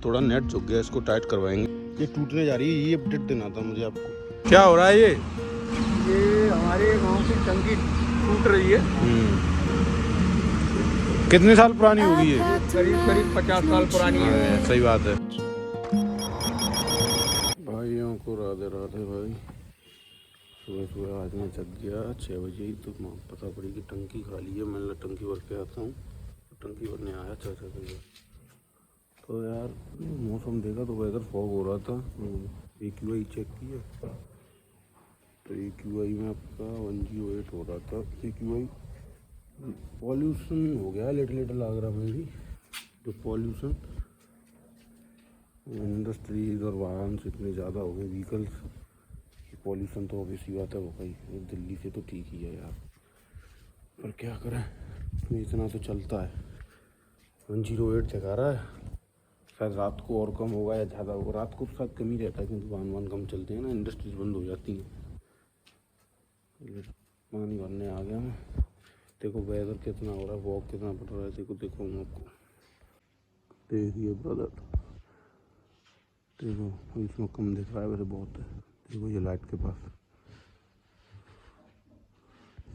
थोड़ा नेट झुक गया, इसको टाइट करवाएंगे। ये टूटने जा रही है, ये अपडेट देना था मुझे आपको। क्या हो रहा है? ये हमारे गांव की टंकी टूट रही है। कितने साल पुरानी होगी ये? करीब 50 साल पुरानी है। सही बात है। भाइयों को राधे राधे भाई। सुबह सुबह आज मैं जग गया 6 बजे ही, तो पता पड़ी कि टंकी खाली है। मैंने टंकी भर के आता हूँ, टंकी भरने आया चाचा के घर। तो यार मौसम देखा तो वेदर फॉग हो रहा था। AQI चेक किया तो AQI में आपका 108 हो रहा था। AQI पॉल्यूशन हो गया, लिटिल आगरा में भी जो पॉल्यूशन, इंडस्ट्रीज और वाहन से इतने ज़्यादा हो गए, व्हीकल्स, पॉल्यूशन तो ऑब्वियसली बात है वो भाई। दिल्ली से तो ठीक ही है यार, पर क्या करें, इतना तो चलता है। 108 दिखा रहा है, शायद रात को और कम होगा या ज़्यादा होगा। रात को तो शायद कम ही रहता है क्योंकि वाहन कम चलते हैं ना, इंडस्ट्रीज बंद हो जाती हैं। पानी भरने आ गया मैं। देखो वेदर कितना हो रहा है, वॉक कितना पड़ रहा है। देखो मैं आपको देखिए ब्रदर, देखो इसमें कम दिख रहा है, वैसे बहुत है। देखो ये लाइट के पास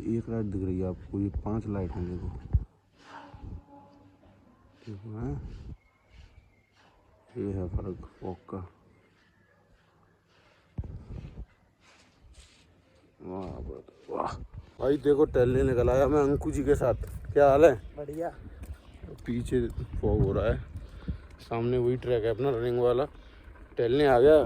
एक लाइट दिख रही है आपको, ये 5 लाइट हैं। देखो है, ये है फर्क वॉक का। वाह भाई, देखो टहलने निकल आया मैं अंकु जी के साथ। क्या हाल है? बढ़िया। पीछे फॉग हो रहा है, सामने वही ट्रैक है अपना रनिंग वाला। टहलने आ गया,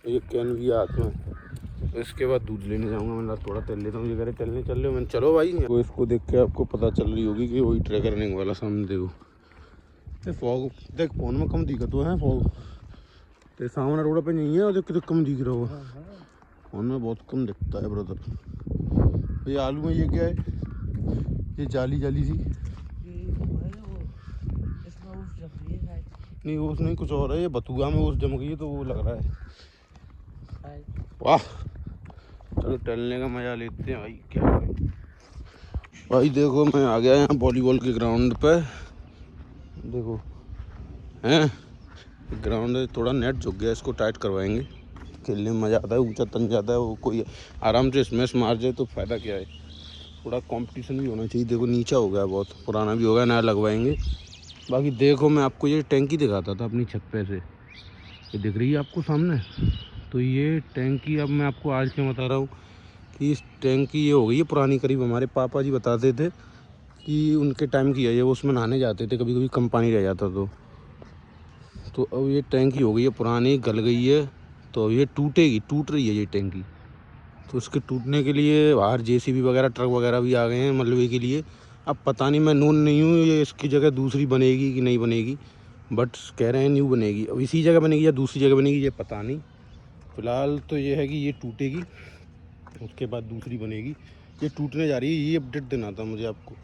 ये कैन भी हाथ में। इसके बाद दूध लेने जाऊंगा। मैंने थोड़ा टहल लेता हूँ। ये कह रहे टहलने चल रहे हो, मैंने चलो भाई। वो इसको देख के आपको पता चल रही होगी कि वही ट्रैक रनिंग वाला सामने। देखो फॉग, देख फोन में कम दिखा तो है फॉग, तो सामने रोड पे नहीं है और देख कम दिख रहा होगा। फोन में बहुत कम दिखता है ब्रदर। ये आलू में ये क्या है? ये जाली जाली सी नहीं, ओस नहीं, कुछ और है। ये बथुआ में ओस जम गई है तो वो लग रहा है। वाह, चलो टहलने का मजा लेते हैं भाई। क्या करें भाई। देखो मैं आ गया यहाँ वॉलीबॉल के ग्राउंड पे। देखो हैं, ग्राउंड है, थोड़ा नेट झुक गया, इसको टाइट करवाएंगे। खेलने में मज़ा आता है, ऊंचा तन जाता है। वो कोई आराम से स्मैश मार जाए तो फ़ायदा क्या है। थोड़ा कंपटीशन भी होना चाहिए। देखो नीचा हो गया, बहुत पुराना भी हो गया, नया लगवाएंगे। बाकी देखो मैं आपको ये टैंकी दिखाता था अपनी छत पे से, ये दिख रही है आपको सामने। तो ये टैंकी अब मैं आपको आज क्या बता रहा हूँ कि इस टैंकी ये हो गई है पुरानी। करीब हमारे पापा जी बताते थे कि उनके टाइम की है ये, वो उसमें नहाने जाते थे, कभी कभी कम पानी रह जाता तो अब ये टैंकी हो गई है पुरानी, गल गई है। तो ये टूट रही है ये टैंकी। तो उसके टूटने के लिए बाहर JCB वगैरह, ट्रक वगैरह भी आ गए हैं मलबे के लिए। अब पता नहीं, मैं नून नहीं हूँ, ये इसकी जगह दूसरी बनेगी कि नहीं बनेगी, बट कह रहे हैं न्यू बनेगी। अब इसी जगह बनेगी या दूसरी जगह बनेगी ये पता नहीं। फ़िलहाल तो ये है कि ये टूटेगी, उसके बाद दूसरी बनेगी। ये टूटने जा रही है, ये अपडेट देना था मुझे आपको।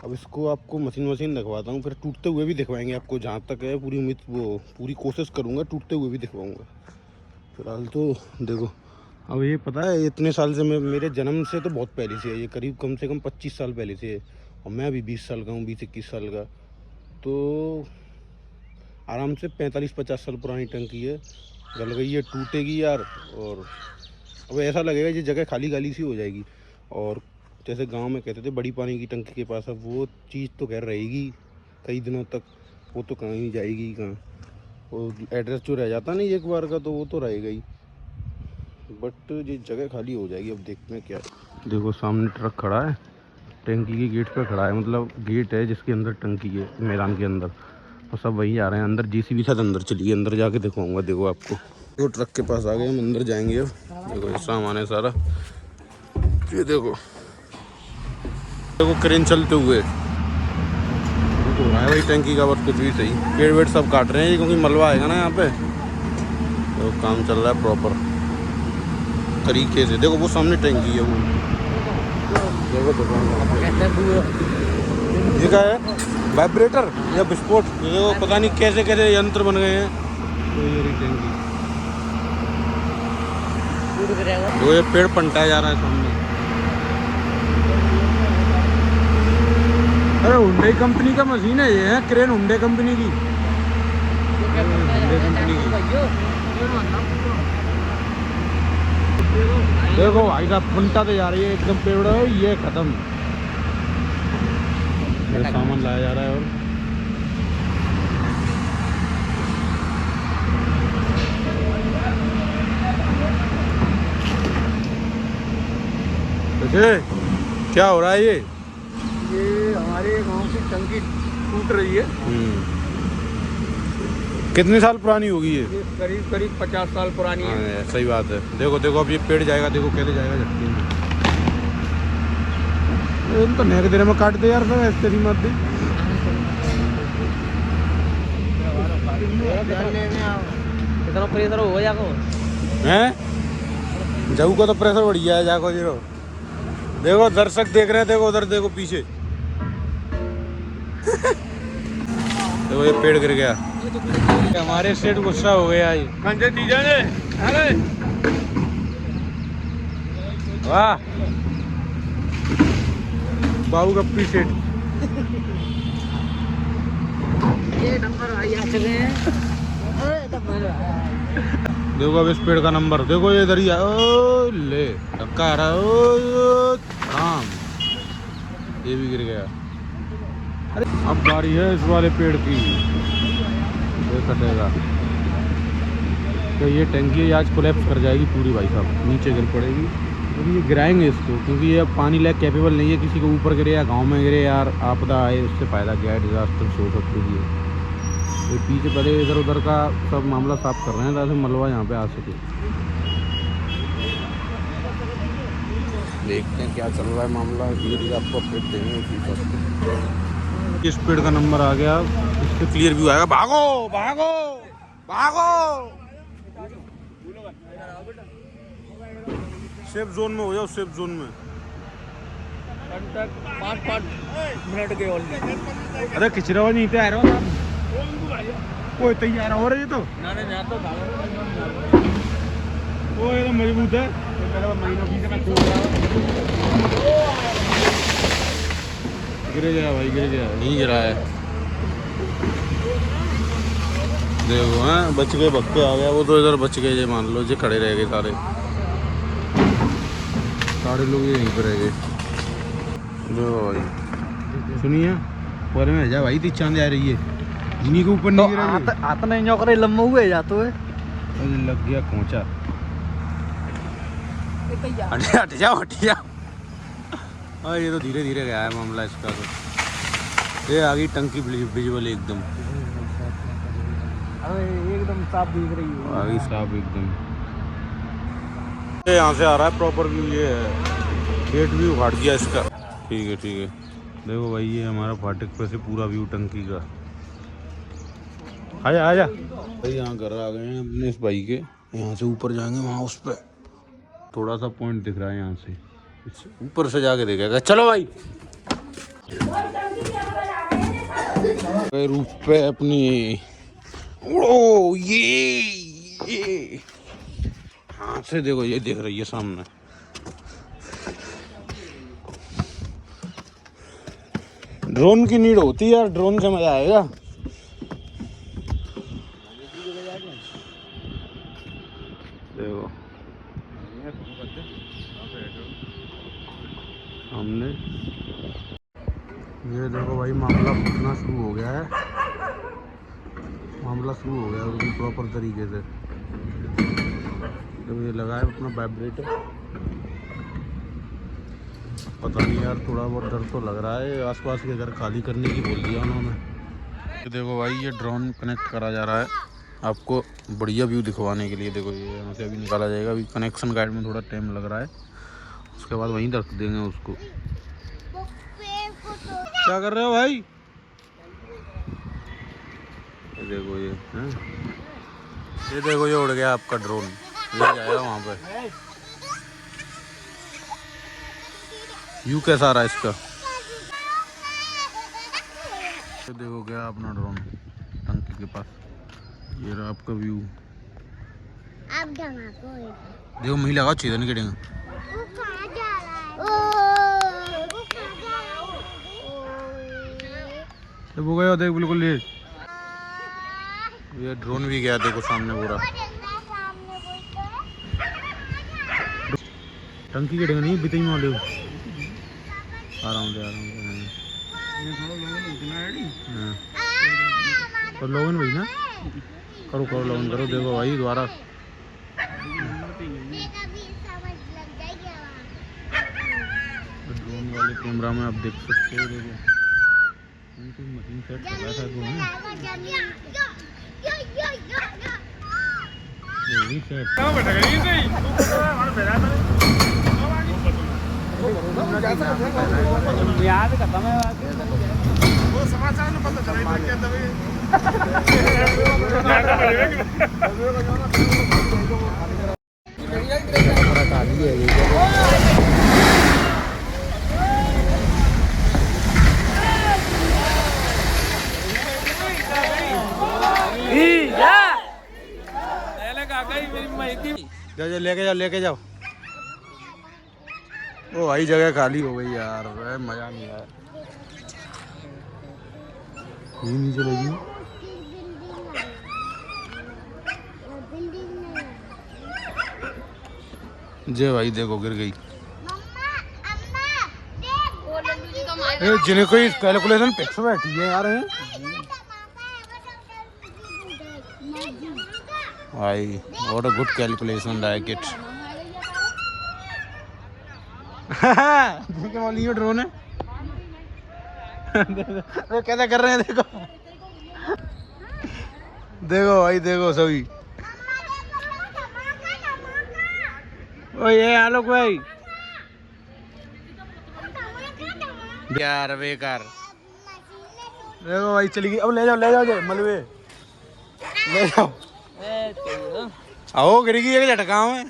अब इसको आपको मशीन दिखवाता हूँ, फिर टूटते हुए भी दिखवाएंगे आपको। जहाँ तक है पूरी उम्मीद, वो पूरी कोशिश करूँगा, टूटते हुए भी दिखवाऊँगा। फिलहाल तो देखो, अब ये पता है इतने साल से, मैं मेरे जन्म से तो बहुत पहले से है ये, करीब कम से कम 25 साल पहले से है। और मैं अभी 20 साल का हूँ, 20-21 साल का। तो आराम से 45-50 साल पुरानी टंकी है, गल गई है, टूटेगी यार। और अब ऐसा लगेगा ये जगह खाली खाली सी हो जाएगी। और जैसे गांव में कहते थे बड़ी पानी की टंकी के पास, अब वो चीज़ तो खैर रहेगी कई दिनों तक, वो तो कहीं जाएगी कहाँ। वो एड्रेस जो रह जाता नहीं एक बार का, तो वो तो रहेगा ही, बट ये जगह खाली हो जाएगी। अब देखते हैं क्या है। देखो सामने ट्रक खड़ा है, टंकी के गेट पे खड़ा है, मतलब गेट है जिसके अंदर टंकी है, मैदान के अंदर। और सब वही आ रहे हैं अंदर। JCB साथ अंदर चलिए, अंदर जाके दिखाऊंगा। देखो आपको, वो ट्रक के पास आ गए, हम अंदर जाएंगे अब। देखो ये सामान है सारा, ये देखो क्रेन चलते हुए तो है भाई टंकी का। बस कुछ भी सही, पेड़ वेड़ सब काट रहे हैं क्योंकि मलबा आएगा ना यहाँ पे, तो काम चल रहा है प्रॉपर तरीके से। देखो वो सामने टंकी है, वो देखो ये क्या है, वाइब्रेटर या विस्फोट, देखो पता नहीं कैसे कैसे यंत्र बन गए हैं। तो ये रही टंकी, देखो ये पेड़ पलटाया जा रहा है सामने। अरे हुंडई कंपनी का मशीन है ये, है क्रेन हुंडई कंपनी की। देखो भाई साहब फंटा तो जा रही है एकदम पेड़ है ये खत्म। ये सामान लाया जा रहा है और क्या हो रहा है ये हमारे गांव की टंकी टूट रही है। कितने साल पुरानी होगी ये? ये करीब करीब 50 साल पुरानी है। हाँ, सही बात है। देखो देखो अब ये पेड़ जाएगा, देखो कैसे जाएगा झटके में। तो नहर देर में काट दे यार, फिर ऐसे नहीं मत दे। कितना प्रेशर हो जाको हैं? जाऊ का तो प्रेशर बढ़ गया है जाको जीरो। देखो दर्शक देख रहे हैं, देखो उधर देखो पीछे। देखो ये पेड़ गिर गया। हमारे सेठ गुस्सा हो गया ये। कंजे दीजा ने अरे वाह बाबू गप्पी सेठ। ये नंबर भाई आ चुके हैं। देखो अब इस पेड़ का नंबर देखो, ये इधर ही है। ओ ले धक्का आ रहा है। ओ राम ये भी गिर गया। अरे अब बारी है इस वाले पेड़ की, ये कटेगा तो ये टंकी आज कोलैप्स कर जाएगी पूरी भाई साहब, नीचे गिर पड़ेगी। तो ये गिराएंगे इसको क्योंकि ये अब पानी लायक कैपेबल नहीं है। किसी को ऊपर गिरे या गांव में गिरे यार आपदा आए, उससे फ़ायदा क्या है, डिजास्टर हो सकती है। तो पीछे पहले इधर उधर का सब मामला साफ कर रहे हैं ताकि मलबा यहाँ पे आ सके। देखते हैं क्या चल रहा है मामला, धीरे आपको अपडेट देंगे उसी पर। इस पेड़ का नंबर आ गया, इससे क्लियर व्यू आएगा। भागो भागो भागो, सेफ जोन में हो जाओ, सेफ जोन में। 5 मिनट के ओनली। अरे खिचरा नहीं पे आ रहा हूँ कोई तैयार हो रही है तो वो एकदम मजबूत है। गिर गया भाई, गिर गया। नहीं गिरा है, देखो हाँ बच गए, भक्के आ गया वो तो इधर बच गए। ये मान लो जो खड़े रह गए सारे लोग यहीं पर रह गए। जो भाई सुनिए पर में जा भाई, ती चांद आ रही है इन्हीं के ऊपर नहीं गिरा। आता नहीं जो करे लम्बा हुए जातो है। लग गया खोचा। हट जाओ हट जाओ। हाँ ये तो धीरे धीरे गया है मामला इसका। तो ये आ गई टंकी विजुअल एकदम, अरे एकदम साफ दिख रही है। आ गई साफ एकदम। यहाँ से आ रहा है प्रॉपर व्यू, ये है गेट भी उखाड़ दिया इसका। ठीक है ठीक है, देखो भाई ये हमारा फाटक पे से पूरा व्यू टंकी का। आजा आजा भाई, यहाँ घर आ गए हैं अपने इस भाई के। यहाँ से ऊपर जाएंगे, वहाँ उस पर थोड़ा सा पॉइंट दिख रहा है, यहाँ से ऊपर से जाके देखेगा। चलो भाई रूफ पे अपनी उड़ो। ये हाँ से देखो, ये दिख रही है सामने। ड्रोन की नीड होती है यार, ड्रोन से मजा आएगा। देखो हमने ये देखो भाई मामला फूटना शुरू हो गया है, मामला शुरू हो गया है प्रॉपर तरीके से। तो ये लगा है अपना वाइब्रेटर, पता नहीं यार थोड़ा बहुत डर तो लग रहा है। आसपास के घर खाली करने की बोल दिया उन्होंने। तो देखो भाई ये ड्रोन कनेक्ट करा जा रहा है आपको बढ़िया व्यू दिखवाने के लिए। देखो ये यहाँ से अभी निकाला जाएगा, अभी कनेक्शन गाइड में थोड़ा टाइम लग रहा है, उसके बाद वहीं रख देंगे उसको। क्या कर रहे हो भाई? ये देखो ये है, ये देखो ये उड़ गया आपका ड्रोन, ये जाएगा वहाँ पे। व्यू कैसा आ रहा है इसका? ये देखो गया अपना ड्रोन टंकी के पास, ये रहा आपका व्यू। देखो मही लगा चाहिए नहीं गिरेगा। वो गया देख बिल्कुल ये ये ड्रोन भी गया देखो सामने पूरा। टंकी के नहीं बितई में ले आराम से और लोगन भाई ना करो करो लोगन करो। देखो भाई दोबारा ड्रोन वाले कैमरा में आप देख सकते हो। देखो मशीन सेट कर रहा था वो समाचार में पता चला क्या दवाई लेके जाओ। ओ भाई जगह खाली हो गई यार, मजा नहीं आया। ये नहीं चलेगी। जय भाई देखो गिर गई। जिन्हें कोई कैलकुलेशन पिक्स बैठी है यार भाई। What a good calculation like it. ये ड्रोन है। कैसा कर रहे हैं देखो। देखो भाई देखो सभी। ओ ये आलोक भाई यार बेकार। देखो भाई चली गई। अब ले जाओ मलबे ले जाओ। आओ गिर गई एक झटका में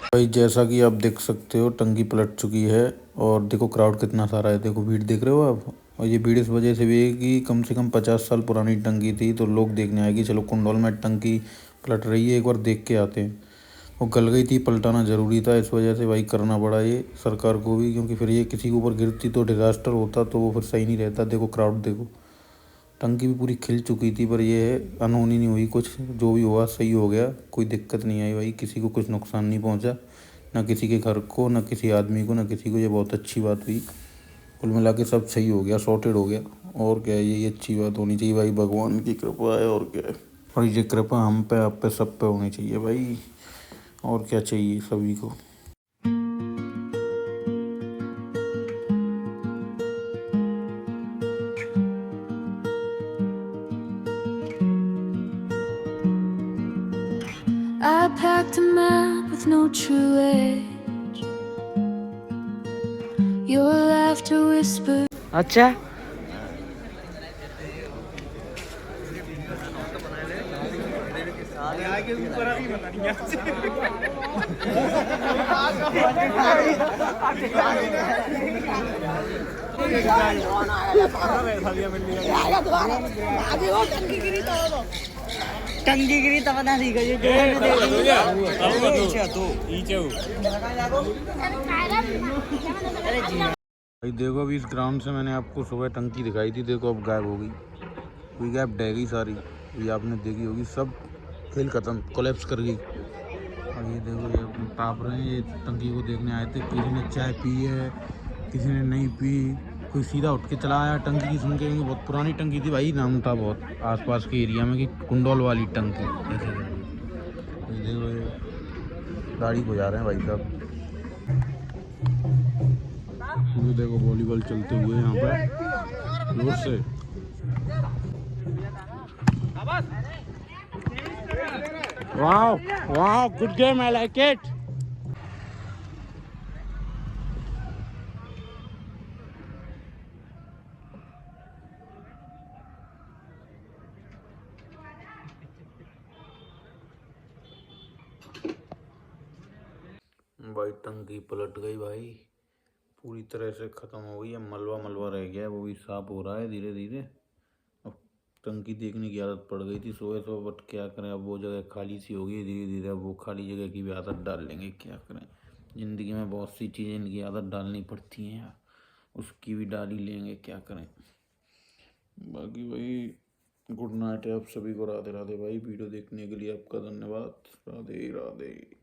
भाई। जैसा कि आप देख सकते हो टंकी पलट चुकी है और देखो क्राउड कितना सारा है। देखो भीड़ देख रहे हो आप। और ये भीड़ इस वजह से भी है कि कम से कम 50 साल पुरानी टंकी थी तो लोग देखने आए कि चलो कुंडोल में टंकी पलट रही है, एक बार देख के आते हैं। वो गल गई थी, पलटाना ज़रूरी था, इस वजह से भाई करना पड़ा ये सरकार को भी, क्योंकि फिर ये किसी के ऊपर गिरती तो डिज़ास्टर होता तो वो फिर सही नहीं रहता। देखो क्राउड देखो, टंकी भी पूरी खिल चुकी थी पर ये है अनहोनी नहीं हुई कुछ, जो भी हुआ सही हो गया, कोई दिक्कत नहीं आई भाई, किसी को कुछ नुकसान नहीं पहुंचा, ना किसी के घर को, ना किसी आदमी को, ना किसी को। ये बहुत अच्छी बात हुई। कुल मिला के सब सही हो गया, सॉर्टेड हो गया। और क्या है, यही अच्छी बात होनी चाहिए भाई, भगवान की कृपा है और क्या है। और ये कृपा हम पे, आप पे, सब पे होनी चाहिए भाई। और क्या चाहिए सभी को। I packed a map with no true edge. Your laughter whispered. अच्छा टंगी गिरी तब ना दी गई भाई देखो अभी इस ग्राउंड से मैंने आपको सुबह टंकी दिखाई थी, देखो अब गायब हो गई, कोई गायब डह गई सारी। ये आपने देखी होगी, सब खेल खत्म, कोलैप्स कर गई। और ये देखो ये अपने ताप रहे हैं, ये टंकी को देखने आए थे, किसी ने चाय पी है, किसी ने नहीं पी, कोई सीधा उठ के चला आया टंकी की सुन के। बहुत पुरानी टंकी थी भाई, नाम था बहुत आसपास के एरिया में कि कुंडोल वाली टंकी ऐसे करके। ये देखो ये गाड़ी को जा रहे हैं भाई साहब। ये देखो वॉलीबॉल चलते हुए यहाँ पर जोर से। Wow wow, good game, I like it. भाई टंकी पलट गई भाई, पूरी तरह से ख़त्म हो गई है, मलबा मलबा रह गया है, वो भी साफ हो रहा है धीरे धीरे। अब टंकी देखने की आदत पड़ गई थी सुबह सुबह, बट क्या करें, अब वो जगह खाली सी हो गई धीरे धीरे, अब वो खाली जगह की भी आदत डाल लेंगे। क्या करें, ज़िंदगी में बहुत सी चीज़ें इनकी आदत डालनी पड़ती हैं यार, उसकी भी डाल ही लेंगे, क्या करें। बाकी भाई गुड नाइट है आप सभी को। राधे राधे भाई। वीडियो देखने के लिए आपका धन्यवाद। राधे राधे।